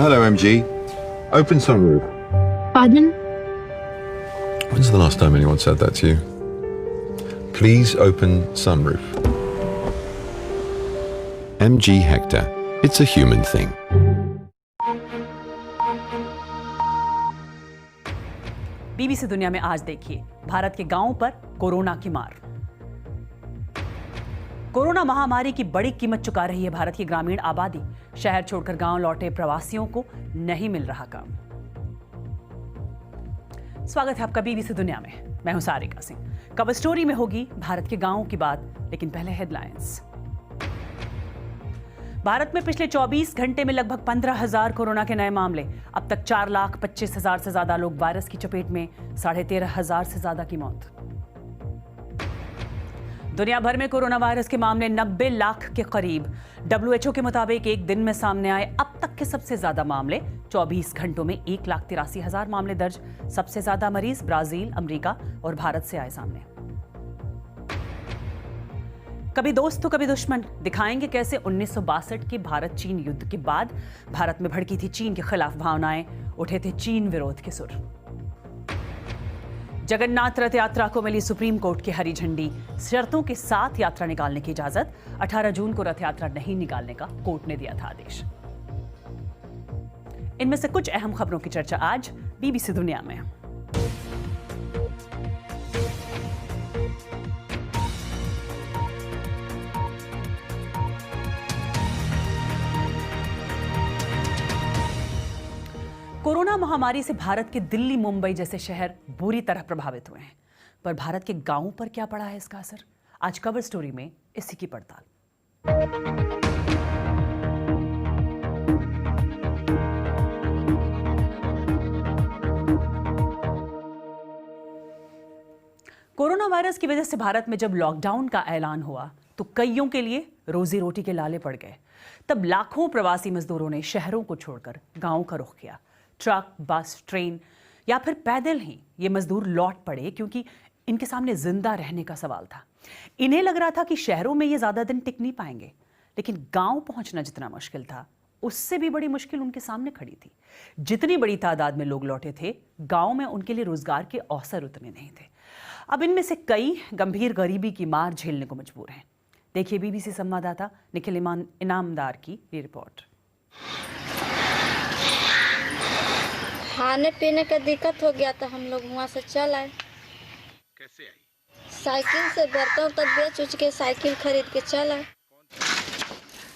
Hello, MG. Open sunroof. Pardon? When's the last time anyone said that to you? Please open sunroof. MG Hector. It's a human thing. BBC दुनिया में आज देखिए भारत के गांवों पर corona की मार। कोरोना महामारी की बड़ी कीमत चुका रही है भारत की ग्रामीण आबादी। शहर छोड़कर गांव लौटे प्रवासियों को नहीं मिल रहा काम। स्वागत है आपका बीबीसी दुनिया में। मैं हूं सारिका सिंह। कवर स्टोरी में होगी भारत के गांवों की बात, लेकिन पहले हेडलाइंस। भारत में पिछले 24 घंटे में लगभग 15,000 कोरोना के नए मामले। अब तक 4,25,000 से ज्यादा लोग वायरस की चपेट में, 13,500 से ज्यादा की मौत। दुनिया भर में कोरोना वायरस के मामले 90 लाख के करीब। WHO के मुताबिक एक दिन में सामने आए अब तक के सबसे ज्यादा मामले। 24 घंटों में 1,83,000 मामले दर्ज। सबसे ज्यादा मरीज ब्राजील, अमेरिका और भारत से आए सामने। कभी दोस्त तो कभी दुश्मन, दिखाएंगे कैसे 1962 के भारत चीन युद्ध के बाद भारत में भड़की थी चीन के खिलाफ भावनाएं, उठे थे चीन विरोध के सुर। जगन्नाथ रथ यात्रा को मिली सुप्रीम कोर्ट की हरी झंडी। शर्तों के साथ यात्रा निकालने की इजाजत। 18 जून को रथ यात्रा नहीं निकालने का कोर्ट ने दिया था आदेश। इनमें से कुछ अहम खबरों की चर्चा आज बीबीसी दुनिया में। कोरोना महामारी से भारत के दिल्ली, मुंबई जैसे शहर बुरी तरह प्रभावित हुए हैं, पर भारत के गांवों पर क्या पड़ा है इसका असर? आज कवर स्टोरी में इसी की पड़ताल। कोरोना वायरस की वजह से भारत में जब लॉकडाउन का ऐलान हुआ तो कईयों के लिए रोजी रोटी के लाले पड़ गए। तब लाखों प्रवासी मजदूरों ने शहरों को छोड़कर गांवों का रुख किया। ट्रक, बस, ट्रेन या फिर पैदल ही ये मजदूर लौट पड़े, क्योंकि इनके सामने जिंदा रहने का सवाल था। इन्हें लग रहा था कि शहरों में ये ज्यादा दिन टिक नहीं पाएंगे, लेकिन गांव पहुंचना जितना मुश्किल था, उससे भी बड़ी मुश्किल उनके सामने खड़ी थी। जितनी बड़ी तादाद में लोग लौटे थे, गांव में उनके लिए रोजगार के अवसर उतने नहीं थे। अब इनमें से कई गंभीर गरीबी की मार झेलने को मजबूर हैं। देखिए बीबीसी संवाददाता निखिल इनामदार की ये रिपोर्ट। खाने पीने का दिक्कत हो गया तो हम लोग वहाँ से चल आए। कैसे आई? साइकिल से बर्तन तक बेच उच के साइकिल खरीद के चल आए।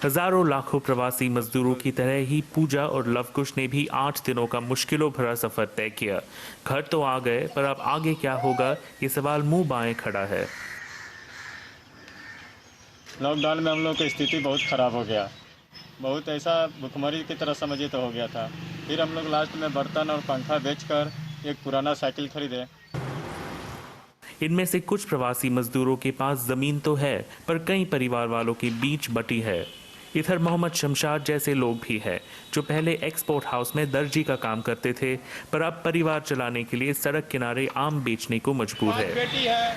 हजारों लाखों प्रवासी मजदूरों की तरह ही पूजा और लवकुश ने भी 8 दिनों का मुश्किलों भरा सफर तय किया। घर तो आ गए, पर अब आगे क्या होगा, ये सवाल मुंह बाएं खड़ा है। लॉकडाउन में हम लोग की स्थिति बहुत खराब हो गया। बहुत ऐसा भुखमरी की तरह समझिए तो हो गया था। फिर हम लोग लास्ट में बर्तन और पंखा बेचकर एक पुराना साइकिल खरीदे। इनमें से कुछ प्रवासी मजदूरों के पास जमीन तो है, पर कई परिवार वालों के बीच बटी है। इधर मोहम्मद शमशाद जैसे लोग भी हैं, जो पहले एक्सपोर्ट हाउस में दर्जी का काम करते थे, पर अब परिवार चलाने के लिए सड़क किनारे आम बेचने को मजबूर है। बेटी है,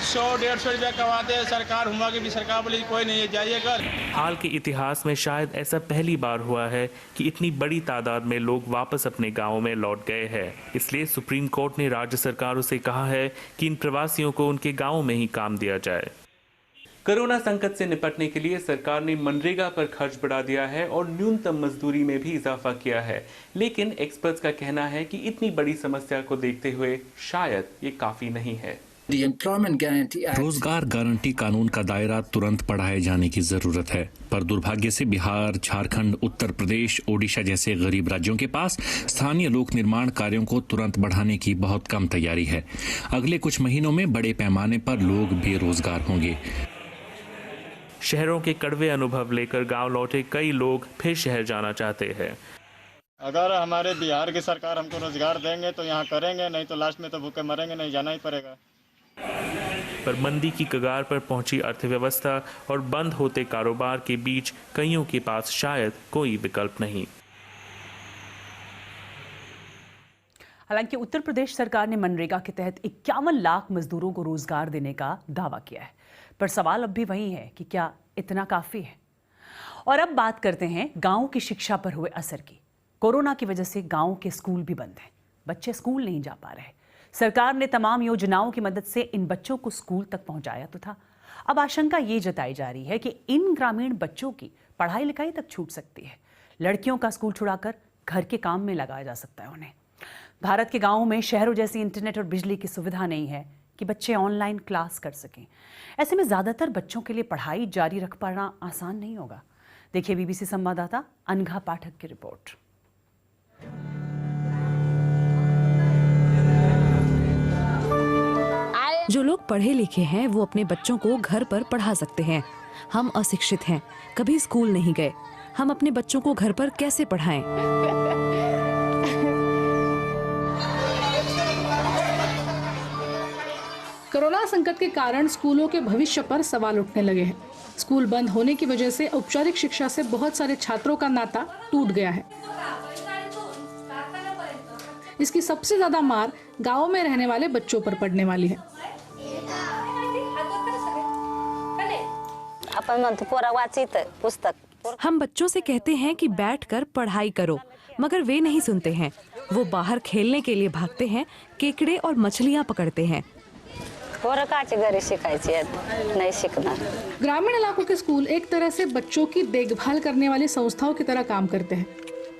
100-150 रुपया कमाते हैं, सरकार हुआ कि भी सरकार बोली कोई नहीं है, जाइए घर। हाल के इतिहास में शायद ऐसा पहली बार हुआ है कि इतनी बड़ी तादाद में लोग वापस अपने गाँव में लौट गए हैं। इसलिए सुप्रीम कोर्ट ने राज्य सरकारों से कहा है कि इन प्रवासियों को उनके गाँव में ही काम दिया जाए। कोरोना संकट से निपटने के लिए सरकार ने मनरेगा पर खर्च बढ़ा दिया है और न्यूनतम मजदूरी में भी इजाफा किया है, लेकिन एक्सपर्ट्स का कहना है कि इतनी बड़ी समस्या को देखते हुए शायद ये काफी नहीं है। रोजगार गारंटी कानून का दायरा तुरंत बढ़ाए जाने की जरूरत है, पर दुर्भाग्य से बिहार, झारखंड, उत्तर प्रदेश, ओडिशा जैसे गरीब राज्यों के पास स्थानीय लोक निर्माण कार्यों को तुरंत बढ़ाने की बहुत कम तैयारी है। अगले कुछ महीनों में बड़े पैमाने पर लोग बेरोजगार होंगे। शहरों के कड़वे अनुभव लेकर गांव लौटे कई लोग फिर शहर जाना चाहते हैं। अगर हमारे बिहार की सरकार हमको रोजगार देंगे तो यहाँ करेंगे, नहीं तो लास्ट में तो भूखे मरेंगे, नहीं जाना ही पड़ेगा। पर मंदी की कगार पर पहुंची अर्थव्यवस्था और बंद होते कारोबार के बीच कईयों के पास शायद कोई विकल्प नहीं। हालांकि उत्तर प्रदेश सरकार ने मनरेगा के तहत 51 लाख मजदूरों को रोजगार देने का दावा किया है, पर सवाल अब भी वही है कि क्या इतना काफी है? और अब बात करते हैं गांव की शिक्षा पर हुए असर की। कोरोना की वजह से गांव के स्कूल भी बंद हैं, बच्चे स्कूल नहीं जा पा रहे। सरकार ने तमाम योजनाओं की मदद से इन बच्चों को स्कूल तक पहुंचाया तो था। अब आशंका ये जताई जा रही है कि इन ग्रामीण बच्चों की पढ़ाई लिखाई तक छूट सकती है। लड़कियों का स्कूल छुड़ाकर घर के काम में लगाया जा सकता है उन्हें। भारत के गांवों में शहरों जैसी इंटरनेट और बिजली की सुविधा नहीं है कि बच्चे ऑनलाइन क्लास कर सकें। ऐसे में ज़्यादातर बच्चों के लिए पढ़ाई जारी रख पाना आसान नहीं होगा। देखिए बीबीसी संवाददाता अनघा पाठक की रिपोर्ट। जो लोग पढ़े लिखे हैं वो अपने बच्चों को घर पर पढ़ा सकते हैं। हम अशिक्षित हैं, कभी स्कूल नहीं गए, हम अपने बच्चों को घर पर कैसे पढ़ाएं? कोरोना संकट के कारण स्कूलों के भविष्य पर सवाल उठने लगे हैं। स्कूल बंद होने की वजह से औपचारिक शिक्षा से बहुत सारे छात्रों का नाता टूट गया है। इसकी सबसे ज्यादा मार गांवों में रहने वाले बच्चों पर पड़ने वाली है। हम बच्चों से कहते हैं कि बैठकर पढ़ाई करो, मगर वे नहीं सुनते हैं। वो बाहर खेलने के लिए भागते हैं, केकड़े और मछलियाँ पकड़ते हैं। ग्रामीण इलाकों के स्कूल एक तरह से बच्चों की देखभाल करने वाली संस्थाओं की तरह काम करते हैं।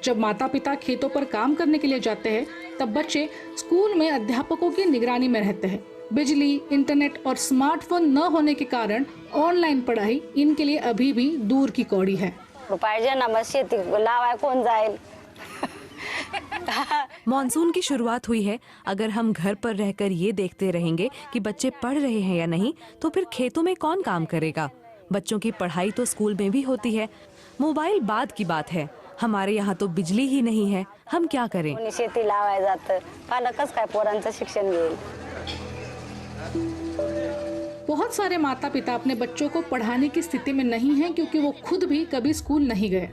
जब माता पिता खेतों पर काम करने के लिए जाते हैं, तब बच्चे स्कूल में अध्यापकों की निगरानी में रहते हैं। बिजली, इंटरनेट और स्मार्टफोन न होने के कारण ऑनलाइन पढ़ाई इनके लिए अभी भी दूर की कौड़ी है। मॉनसून की शुरुआत हुई है। अगर हम घर पर रहकर ये देखते रहेंगे कि बच्चे पढ़ रहे हैं या नहीं, तो फिर खेतों में कौन काम करेगा? बच्चों की पढ़ाई तो स्कूल में भी होती है। मोबाइल बाद की बात है, हमारे यहाँ तो बिजली ही नहीं है, हम क्या करें? बहुत सारे माता पिता अपने बच्चों को पढ़ाने की स्थिति में नहीं हैं क्योंकि वो खुद भी कभी स्कूल नहीं गए।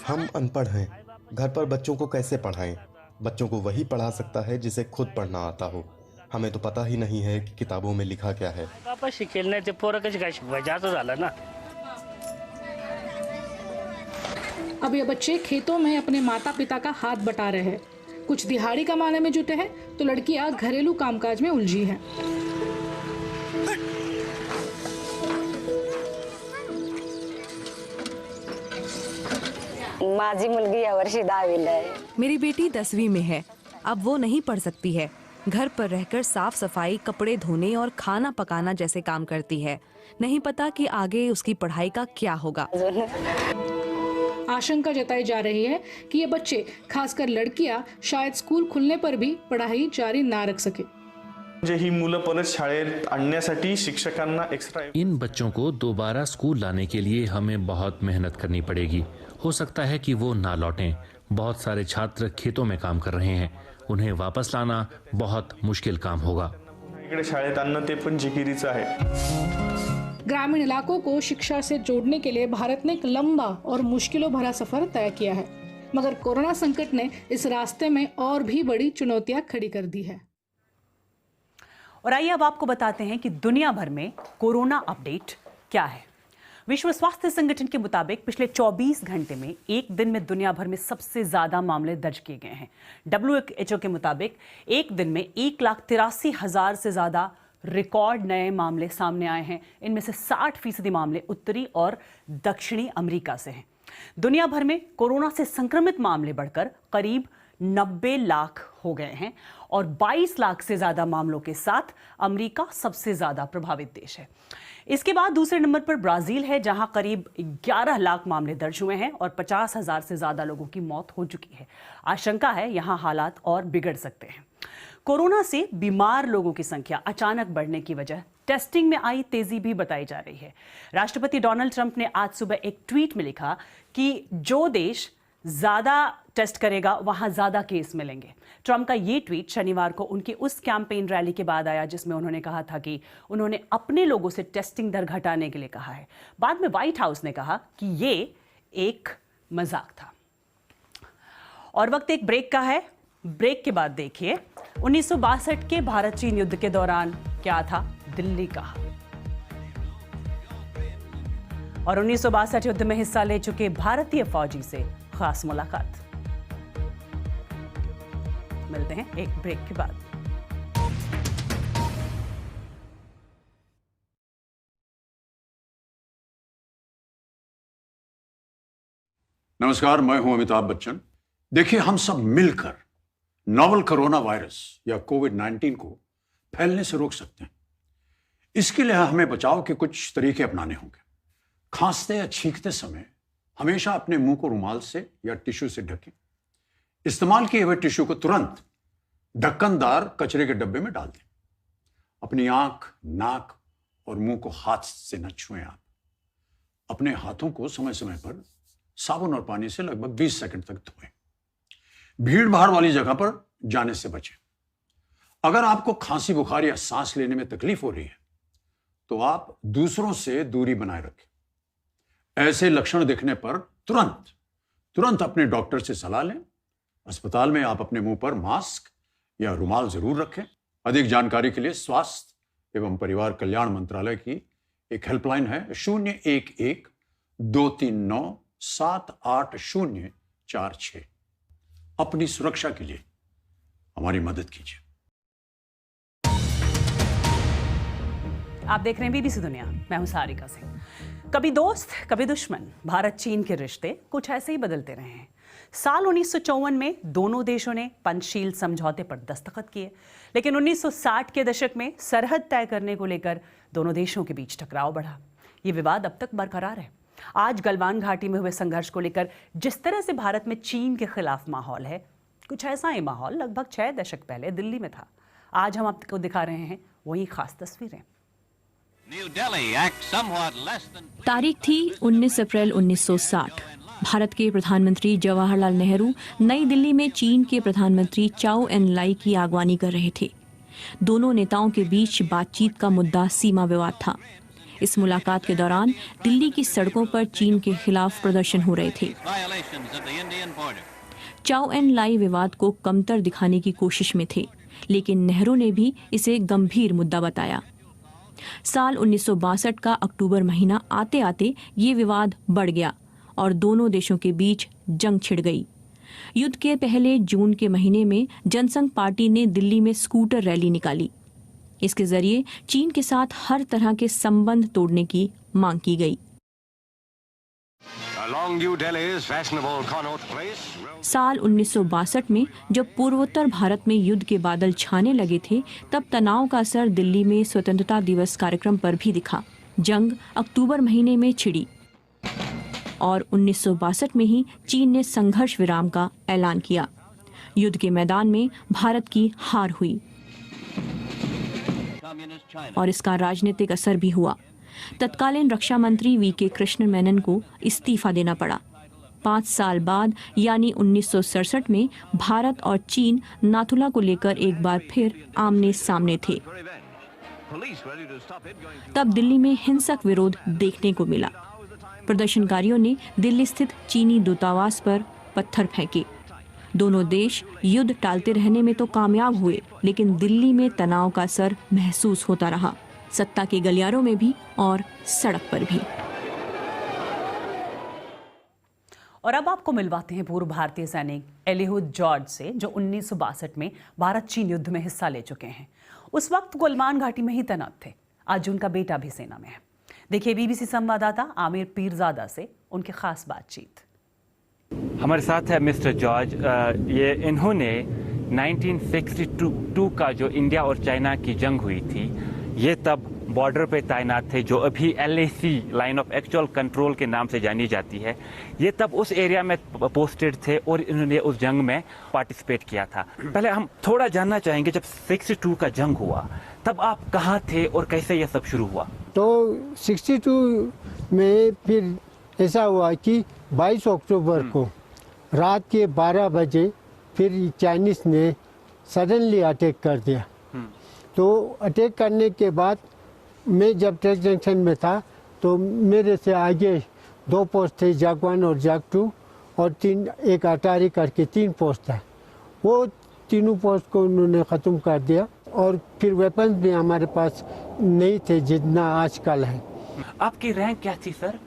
हम अनपढ़ हैं, घर पर बच्चों को कैसे पढ़ाएं? बच्चों को वही पढ़ा सकता है जिसे खुद पढ़ना आता हो। हमें तो पता ही नहीं है कि किताबों में लिखा क्या है। अब ये बच्चे खेतों में अपने माता पिता का हाथ बटा रहे हैं। कुछ दिहाड़ी कमाने में जुटे हैं तो लड़कियां घरेलू कामकाज में उलझी हैं। मेरी बेटी 10वीं में है। अब वो नहीं पढ़ सकती है। घर पर रहकर साफ सफाई, कपड़े धोने और खाना पकाना जैसे काम करती है। नहीं पता कि आगे उसकी पढ़ाई का क्या होगा। आशंका जताई जा रही है कि ये बच्चे, खासकर लड़कियां, शायद स्कूल खुलने पर भी पढ़ाई जारी ना रख सके। ही मुलं परत शाळेत आणण्यासाठी शिक्षकांना एक्स्ट्रा। इन बच्चों को दोबारा स्कूल लाने के लिए हमें बहुत मेहनत करनी पड़ेगी। हो सकता है कि वो ना लौटें। बहुत सारे छात्र खेतों में काम कर रहे हैं, उन्हें वापस लाना बहुत मुश्किल काम होगा। इकडे शाळेत आणणं ते पण जिकिरीचं आहे। ग्रामीण इलाकों को शिक्षा से जोड़ने के लिए भारत ने एक लंबा और मुश्किलों भरा सफर तय किया है, मगर कोरोना संकट ने इस रास्ते में और भी बड़ी चुनौतियां खड़ी कर दी है। और आइए अब आपको बताते हैं कि दुनिया भर में कोरोना अपडेट क्या है। विश्व स्वास्थ्य संगठन के मुताबिक पिछले 24 घंटे में एक दिन में दुनिया भर में सबसे ज्यादा मामले दर्ज किए गए हैं। WHO के मुताबिक एक दिन में 1,83,000 से ज्यादा रिकॉर्ड नए मामले सामने आए हैं। इनमें से 60% मामले उत्तरी और दक्षिणी अमेरिका से हैं। दुनिया भर में कोरोना से संक्रमित मामले बढ़कर करीब 90 लाख हो गए हैं और 22 लाख से ज्यादा मामलों के साथ अमेरिका सबसे ज्यादा प्रभावित देश है। इसके बाद दूसरे नंबर पर ब्राजील है, जहां करीब 11 लाख मामले दर्ज हुए हैं और 50,000 से ज्यादा लोगों की मौत हो चुकी है। आशंका है यहां हालात और बिगड़ सकते हैं। कोरोना से बीमार लोगों की संख्या अचानक बढ़ने की वजह टेस्टिंग में आई तेजी भी बताई जा रही है। राष्ट्रपति डोनाल्ड ट्रंप ने आज सुबह एक ट्वीट में लिखा कि जो देश ज्यादा टेस्ट करेगा वहां ज्यादा केस मिलेंगे। ट्रंप का ये ट्वीट शनिवार को उनकी उस कैंपेन रैली के बाद आया जिसमें उन्होंने कहा था कि उन्होंने अपने लोगों से टेस्टिंग दर घटाने के लिए कहा है। बाद में व्हाइट हाउस ने कहा कि ये एक मजाक था। और वक्त एक ब्रेक का है। ब्रेक के बाद देखिए 1962 के भारत चीन युद्ध के दौरान क्या था दिल्ली का। और 1962 युद्ध में हिस्सा ले चुके भारतीय फौजी से खास मुलाकात। मिलते हैं एक ब्रेक के बाद। नमस्कार, मैं हूं अमिताभ बच्चन। देखिए, हम सब मिलकर नोवल कोरोना वायरस या कोविड-19 को फैलने से रोक सकते हैं। इसके लिए हमें बचाव के कुछ तरीके अपनाने होंगे। खांसते या छींकते समय हमेशा अपने मुंह को रुमाल से या टिश्यू से ढकें। इस्तेमाल किए हुए टिश्यू को तुरंत ढक्कनदार कचरे के डब्बे में डाल दें। अपनी आंख, नाक और मुंह को हाथ से न छुएं। आप अपने हाथों को समय समय पर साबुन और पानी से लगभग 20 सेकंड तक धोएं। भीड़ भाड़ वाली जगह पर जाने से बचें। अगर आपको खांसी, बुखार या सांस लेने में तकलीफ हो रही है तो आप दूसरों से दूरी बनाए रखें। ऐसे लक्षण दिखने पर तुरंत अपने डॉक्टर से सलाह लें। अस्पताल में आप अपने मुंह पर मास्क या रुमाल जरूर रखें। अधिक जानकारी के लिए स्वास्थ्य एवं परिवार कल्याण मंत्रालय की एक हेल्पलाइन है 011-239-78046। अपनी सुरक्षा के लिए हमारी मदद कीजिए। आप देख रहे हैं बीबीसी दुनिया, मैं हूं सारिका सिंह। कभी दोस्त, कभी दुश्मन, भारत चीन के रिश्ते कुछ ऐसे ही बदलते रहे हैं। साल 1954 में दोनों देशों ने पंचशील समझौते पर दस्तखत किए, लेकिन 1960 के दशक में सरहद तय करने को लेकर दोनों देशों के बीच टकराव बढ़ा। ये विवाद अब तक बरकरार है। आज गलवान घाटी में हुए संघर्ष को लेकर जिस तरह से भारत में चीन के खिलाफ माहौल है, कुछ ऐसा ही माहौल लगभग 6 दशक पहले दिल्ली में था। आज हम आपको दिखा रहे हैं वही खास तस्वीरें। तारीख थी 19 अप्रैल 1960। भारत के प्रधानमंत्री जवाहरलाल नेहरू नई दिल्ली में चीन के प्रधानमंत्री चाओ एन लाई की आगवानी कर रहे थे। दोनों नेताओं के बीच बातचीत का मुद्दा सीमा विवाद था। इस मुलाकात के दौरान दिल्ली की सड़कों पर चीन के खिलाफ प्रदर्शन हो रहे थे। चाओ एन लाई विवाद को कमतर दिखाने की कोशिश में थे, लेकिन नेहरू ने भी इसे गंभीर मुद्दा बताया। साल 1962 का अक्टूबर महीना आते आते ये विवाद बढ़ गया और दोनों देशों के बीच जंग छिड़ गई। युद्ध के पहले जून के महीने में जनसंघ पार्टी ने दिल्ली में स्कूटर रैली निकाली। इसके जरिए चीन के साथ हर तरह के संबंध तोड़ने की मांग की गई। साल 1962 में जब पूर्वोत्तर भारत में युद्ध के बादल छाने लगे थे, तब तनाव का असर दिल्ली में स्वतंत्रता दिवस कार्यक्रम पर भी दिखा। जंग अक्टूबर महीने में छिड़ी और 1962 में ही चीन ने संघर्ष विराम का ऐलान किया। युद्ध के मैदान में भारत की हार हुई और इसका राजनीतिक असर भी हुआ। तत्कालीन रक्षा मंत्री वी.के. कृष्ण मेनन को इस्तीफा देना पड़ा। 5 साल बाद यानी 1967 में भारत और चीन नाथुला को लेकर एक बार फिर आमने सामने थे। तब दिल्ली में हिंसक विरोध देखने को मिला। प्रदर्शनकारियों ने दिल्ली स्थित चीनी दूतावास पर पत्थर फेंके। दोनों देश युद्ध टालते रहने में तो कामयाब हुए, लेकिन दिल्ली में तनाव का असर महसूस होता रहा, सत्ता के गलियारों में भी और सड़क पर भी। और अब आपको मिलवाते हैं पूर्व भारतीय सैनिक एलिहुड जॉर्ज से, जो 1962 में भारत चीन युद्ध में हिस्सा ले चुके हैं। उस वक्त गलवान घाटी में ही तैनात थे। आज उनका बेटा भी सेना में है। देखिए बीबीसी संवाददाता आमिर पीरजादा से उनकी खास बातचीत। हमारे साथ है मिस्टर जॉर्ज। ये इन्होंने 1962 का जो इंडिया और चाइना की जंग हुई थी, ये तब बॉर्डर पे तैनात थे, जो अभी LAC line of actual control के नाम से जानी जाती है। ये तब उस एरिया में पोस्टेड थे और इन्होंने उस जंग में पार्टिसिपेट किया था। पहले हम थोड़ा जानना चाहेंगे, जब 62 का जंग हुआ तब आप कहाँ थे और कैसे ये सब शुरू हुआ? तो 62 में फिर ऐसा हुआ कि 22 अक्टूबर को रात के 12 बजे फिर चाइनीज ने सडनली अटैक कर दिया। तो अटैक करने के बाद मैं जब ट्रैक जंक्शन में था तो मेरे से आगे 2 पोस्ट थे, जाग 1 और जाग 2, और एक अटारी करके 3 पोस्ट था। वो तीनों पोस्ट को उन्होंने ख़त्म कर दिया और फिर वेपन्स भी हमारे पास नहीं थे जितना आजकल है। आपकी रैंक क्या थी सर?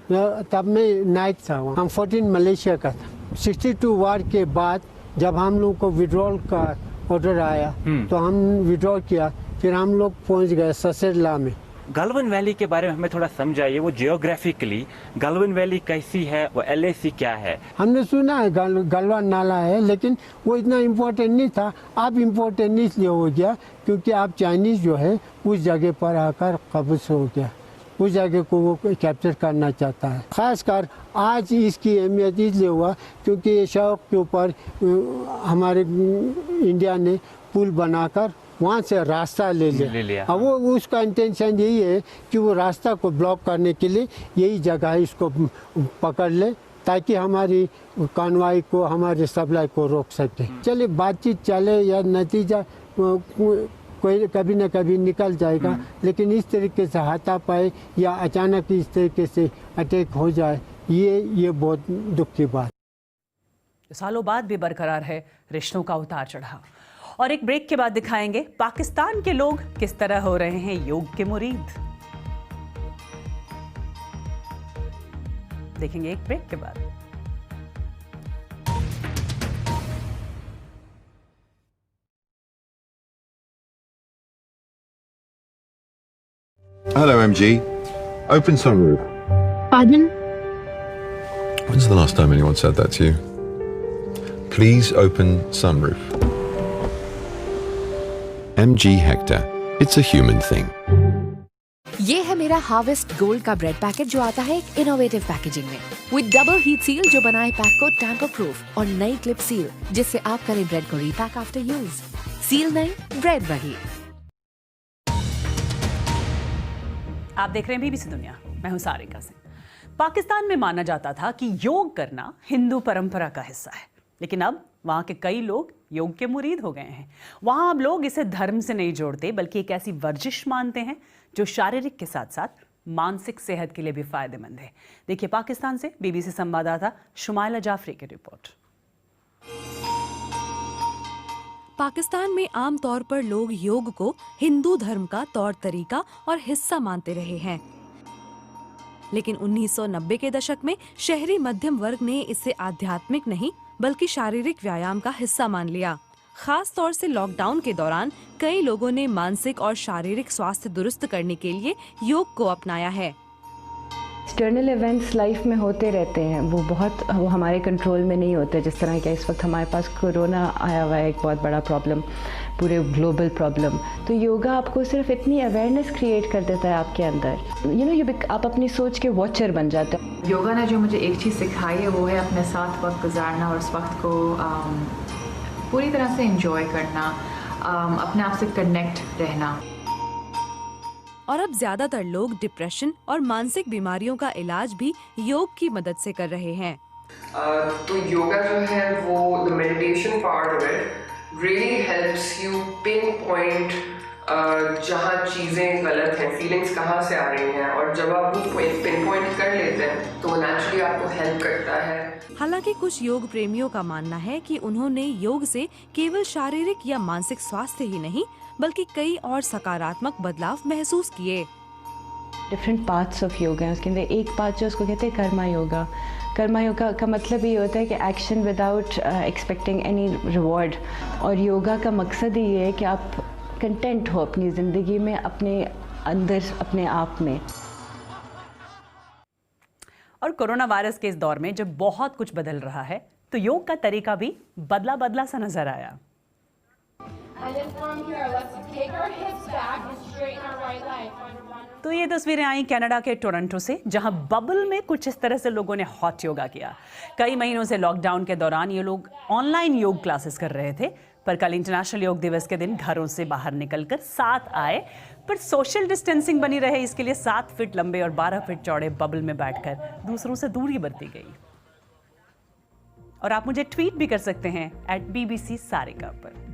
तब मैं नाइट था, हम 14 मलेशिया का था। 62 वार के बाद जब हम लोग को विड्रॉल का ऑर्डर आया तो हम विड्रॉ किया, फिर हम लोग पहुंच गए ससेरला में। गलवन वैली के बारे में हमें थोड़ा समझाइए, वो जियोग्राफिकली गलवन वैली कैसी है, वो LAC क्या है? हमने सुना है गलवान नाला है, लेकिन वो इतना इम्पोर्टेंट नहीं था। अब इम्पोर्टेंट इसलिए हो गया क्योंकि अब चाइनीज जो है उस जगह पर आकर कब्ज हो गया, उस जगह को वो कैप्चर करना चाहता है। खासकर आज इसकी अहमियत इसलिए हुआ क्योंकि ये शौक के ऊपर हमारे इंडिया ने पुल बनाकर वहाँ से रास्ता ले लिया। अब वो उसका इंटेंशन यही है कि वो रास्ता को ब्लॉक करने के लिए यही जगह है, इसको पकड़ ले ताकि हमारी कॉन्वॉय को, हमारे सप्लाई को रोक सके। चले बातचीत चले या नतीजा कोई कभी न कभी निकल जाएगा, लेकिन इस तरीके से हाथापाई या अचानक इस तरीके से अटैक हो जाए, ये बहुत दुख की बात। सालों बाद भी बरकरार है रिश्तों का उतार चढ़ाव। और एक ब्रेक के बाद दिखाएंगे पाकिस्तान के लोग किस तरह हो रहे हैं योग के मुरीद। देखेंगे एक ब्रेक के बाद। Hello, MG. Open sunroof. Pardon? When's the last time anyone said that to you? Please open sunroof. MG Hector. It's a human thing. ये है मेरा हार्वेस्ट गोल्ड का ब्रेड पैकेट जो आता है एक इनोवेटिव पैकेजिंग में विद डबल हीट सील जो बनाए पैक को टैम्पर प्रूफ और नई क्लिप सील जिससे आप करें ब्रेड को रीपैक आफ्टर यूज। सील नहीं, ब्रेड वही। आप देख रहे हैं BBC दुनिया, मैं हूं सारिका सिंह। पाकिस्तान में माना जाता था कि योग करना हिंदू परंपरा का हिस्सा है, लेकिन अब वहां के कई लोग योग के मुरीद हो गए हैं। वहां अब लोग इसे धर्म से नहीं जोड़ते बल्कि एक ऐसी वर्जिश मानते हैं जो शारीरिक के साथ साथ मानसिक सेहत के लिए भी फायदेमंद है। देखिए पाकिस्तान से BBC संवाददाता शुमाइला जाफरी की रिपोर्ट। पाकिस्तान में आमतौर पर लोग योग को हिंदू धर्म का तौर तरीका और हिस्सा मानते रहे हैं, लेकिन 1990 के दशक में शहरी मध्यम वर्ग ने इसे आध्यात्मिक नहीं बल्कि शारीरिक व्यायाम का हिस्सा मान लिया। खास तौर से लॉकडाउन के दौरान कई लोगों ने मानसिक और शारीरिक स्वास्थ्य दुरुस्त करने के लिए योग को अपनाया है। एक्सटर्नल इवेंट्स लाइफ में होते रहते हैं, वो हमारे कंट्रोल में नहीं होते। जिस तरह का इस वक्त हमारे पास कोरोना आया हुआ है, एक बहुत बड़ा प्रॉब्लम, पूरे ग्लोबल प्रॉब्लम। तो योगा आपको सिर्फ इतनी अवेयरनेस क्रिएट कर देता है आपके अंदर, आप अपनी सोच के वॉचर बन जाते हैं। योगा ने जो मुझे एक चीज़ सिखाई है वो है अपने साथ वक्त गुजारना और उस वक्त को पूरी तरह से एंजॉय करना, अपने आप से कनेक्ट रहना। और अब ज्यादातर लोग डिप्रेशन और मानसिक बीमारियों का इलाज भी योग की मदद से कर रहे हैं। तो योगा जो है वो the meditation part of it really helps you pin point जहाँ चीज़ें गलत हैं, फीलिंग्स कहाँ से आ रही हैं, और जब आप वो पिन पॉइंट कर लेते हैं तो नेचुरली आपको हेल्प करता है। हालांकि कुछ योग प्रेमियों का मानना है कि उन्होंने योग से केवल शारीरिक या मानसिक स्वास्थ्य ही नहीं बल्कि कई और सकारात्मक बदलाव महसूस किए। डिफरेंट पार्ट्स ऑफ योगा है, उसके अंदर एक पार्ट जो उसको कहते हैं कर्मा योगा। कर्मा योगा का मतलब ये होता है कि action without expecting any reward, और योगा का मकसद ही ये है कि आप कंटेंट हो अपनी ज़िंदगी में, अपने अंदर, अपने आप में। और कोरोना वायरस के इस दौर में जब बहुत कुछ बदल रहा है तो योग का तरीका भी बदला सा नजर आया। तो ये तस्वीरें आई कनाडा के टोरंटो से, जहां बबल में कुछ इस तरह से लोगों ने हॉट योगा किया। कई महीनों से लॉकडाउन के दौरान ये लोग ऑनलाइन योग क्लासेस कर रहे थे, पर कल इंटरनेशनल योग दिवस के दिन घरों से बाहर निकलकर साथ आए, पर सोशल डिस्टेंसिंग बनी रहे इसके लिए 7 फीट लंबे और 12 फीट चौड़े बबल में बैठकर दूसरों से दूरी बरती गई। और आप मुझे ट्वीट भी कर सकते हैं @BBC सारिका पर।